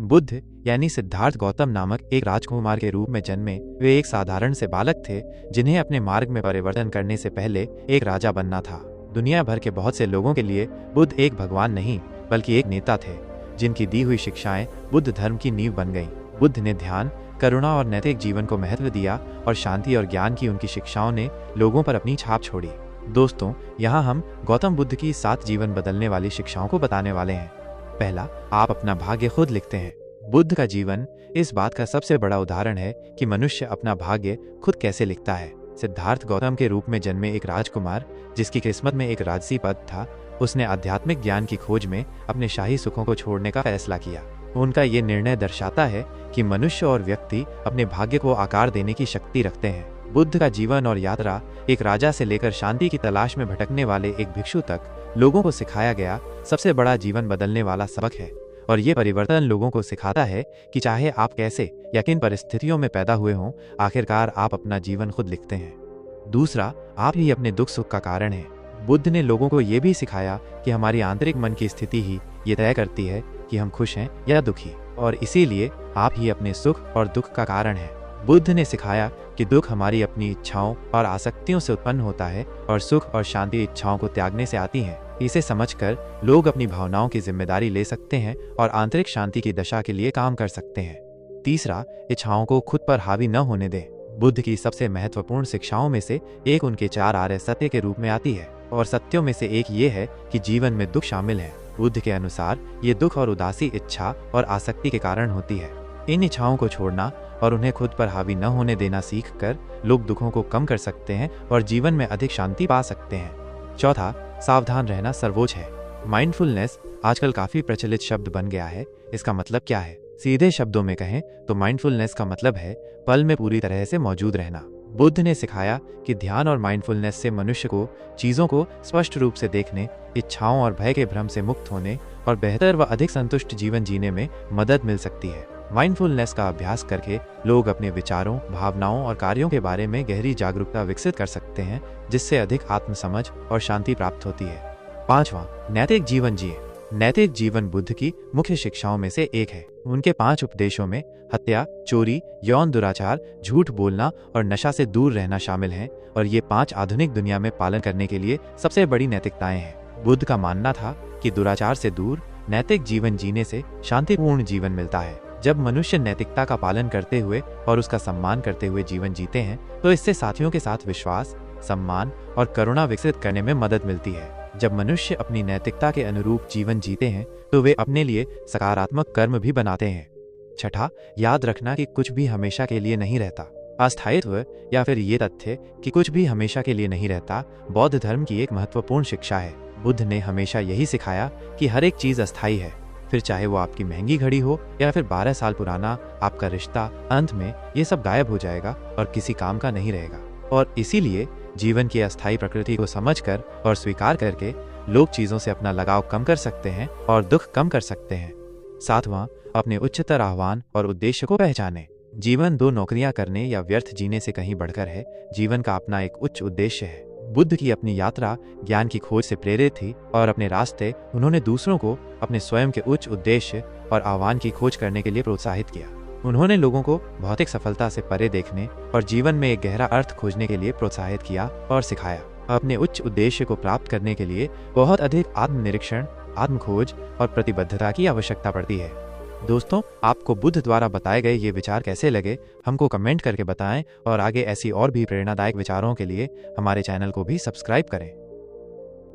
बुद्ध यानी सिद्धार्थ गौतम नामक एक राजकुमार के रूप में जन्मे वे एक साधारण से बालक थे जिन्हें अपने मार्ग में परिवर्तन करने से पहले एक राजा बनना था। दुनिया भर के बहुत से लोगों के लिए बुद्ध एक भगवान नहीं बल्कि एक नेता थे जिनकी दी हुई शिक्षाएं बुद्ध धर्म की नींव बन गईं। बुद्ध ने ध्यान, करुणा और नैतिक जीवन को महत्व दिया और शांति और ज्ञान की उनकी शिक्षाओं ने लोगों पर अपनी छाप छोड़ी। दोस्तों, यहाँ हम गौतम बुद्ध की 7 जीवन बदलने वाली शिक्षाओं को बताने वाले हैं। पहला, आप अपना भाग्य खुद लिखते हैं। बुद्ध का जीवन इस बात का सबसे बड़ा उदाहरण है कि मनुष्य अपना भाग्य खुद कैसे लिखता है। सिद्धार्थ गौतम के रूप में जन्मे एक राजकुमार जिसकी किस्मत में एक राजसी पद था, उसने आध्यात्मिक ज्ञान की खोज में अपने शाही सुखों को छोड़ने का फैसला किया। उनका ये निर्णय दर्शाता है कि मनुष्य और व्यक्ति अपने भाग्य को आकार देने की शक्ति रखते हैं। बुद्ध का जीवन और यात्रा एक राजा से लेकर शांति की तलाश में भटकने वाले एक भिक्षु तक लोगों को सिखाया गया सबसे बड़ा जीवन बदलने वाला सबक है। और ये परिवर्तन लोगों को सिखाता है कि चाहे आप कैसे या किन परिस्थितियों में पैदा हुए हों, आखिरकार आप अपना जीवन खुद लिखते हैं। दूसरा, आप ही अपने दुख सुख का कारण हैं। बुद्ध ने लोगों को ये भी सिखाया कि हमारी आंतरिक मन की स्थिति ही ये तय करती है कि हम खुश हैं या दुखी, और इसीलिए आप ही अपने सुख और दुख का कारण हैं। बुद्ध ने सिखाया कि दुख हमारी अपनी इच्छाओं और आसक्तियों से उत्पन्न होता है और सुख और शांति इच्छाओं को त्यागने से आती हैं। इसे समझकर लोग अपनी भावनाओं की जिम्मेदारी ले सकते हैं और आंतरिक शांति की दशा के लिए काम कर सकते हैं। तीसरा, इच्छाओं को खुद पर हावी न होने दें। बुद्ध की सबसे महत्वपूर्ण शिक्षाओं में से एक उनके 4 आर्य सत्य के रूप में आती है, और सत्यों में से एक ये है कि जीवन में दुख शामिल है। बुद्ध के अनुसार ये दुख और उदासी इच्छा और आसक्ति के कारण होती है। इन इच्छाओं को छोड़ना और उन्हें खुद पर हावी न होने देना सीखकर लोग दुखों को कम कर सकते हैं और जीवन में अधिक शांति पा सकते हैं। चौथा, सावधान रहना सर्वोच्च है। माइंडफुलनेस आजकल काफी प्रचलित शब्द बन गया है। इसका मतलब क्या है? सीधे शब्दों में कहें तो माइंडफुलनेस का मतलब है पल में पूरी तरह से मौजूद रहना। बुद्ध ने सिखाया कि ध्यान और माइंडफुलनेस से मनुष्य को चीजों को स्पष्ट रूप से देखने, इच्छाओं और भय के भ्रम से मुक्त होने और बेहतर व अधिक संतुष्ट जीवन जीने में मदद मिल सकती है। माइंडफुलनेस का अभ्यास करके लोग अपने विचारों, भावनाओं और कार्यों के बारे में गहरी जागरूकता विकसित कर सकते हैं, जिससे अधिक आत्मसमझ और शांति प्राप्त होती है। पांचवा, नैतिक जीवन जिए। नैतिक जीवन बुद्ध की मुख्य शिक्षाओं में से एक है। उनके 5 उपदेशों में हत्या, चोरी, यौन दुराचार, झूठ बोलना और नशा से दूर रहना शामिल हैं, और ये 5 आधुनिक दुनिया में पालन करने के लिए सबसे बड़ी नैतिकताएं हैं। बुद्ध का मानना था कि दुराचार से दूर नैतिक जीवन जीने से शांतिपूर्ण जीवन मिलता है। जब मनुष्य नैतिकता का पालन करते हुए और उसका सम्मान करते हुए जीवन जीते हैं, तो इससे साथियों के साथ विश्वास, सम्मान और करुणा विकसित करने में मदद मिलती है। जब मनुष्य अपनी नैतिकता के अनुरूप जीवन जीते हैं, तो वे अपने लिए सकारात्मक कर्म भी बनाते हैं। छठा, याद रखना कि कुछ भी हमेशा के लिए नहीं रहता। अस्थायित्व या फिर ये तथ्य कि कुछ भी हमेशा के लिए नहीं रहता, बौद्ध धर्म की एक महत्वपूर्ण शिक्षा है। बुद्ध ने हमेशा यही सिखाया कि हर एक चीज अस्थायी है, फिर चाहे वो आपकी महंगी घड़ी हो या फिर 12 साल पुराना आपका रिश्ता, अंत में ये सब गायब हो जाएगा और किसी काम का नहीं रहेगा। और इसीलिए जीवन की अस्थायी प्रकृति को समझकर और स्वीकार करके लोग चीजों से अपना लगाव कम कर सकते हैं और दुख कम कर सकते हैं। सातवां, अपने उच्चतर आह्वान और उद्देश्य को पहचानें। जीवन 2 नौकरियां करने या व्यर्थ जीने से कहीं बढ़कर है। जीवन का अपना एक उच्च उद्देश्य है। बुद्ध की अपनी यात्रा ज्ञान की खोज से प्रेरित थी, और अपने रास्ते उन्होंने दूसरों को अपने स्वयं के उच्च उद्देश्य और आह्वान की खोज करने के लिए प्रोत्साहित किया। उन्होंने लोगों को भौतिक सफलता से परे देखने और जीवन में एक गहरा अर्थ खोजने के लिए प्रोत्साहित किया और सिखाया। अपने उच्च उद्देश्य को प्राप्त करने के लिए बहुत अधिक आत्मनिरीक्षण, आत्मखोज और प्रतिबद्धता की आवश्यकता पड़ती है। दोस्तों, आपको बुद्ध द्वारा बताए गए ये विचार कैसे लगे, हमको कमेंट करके बताएं, और आगे ऐसी और भी प्रेरणादायक विचारों के लिए हमारे चैनल को भी सब्सक्राइब करें।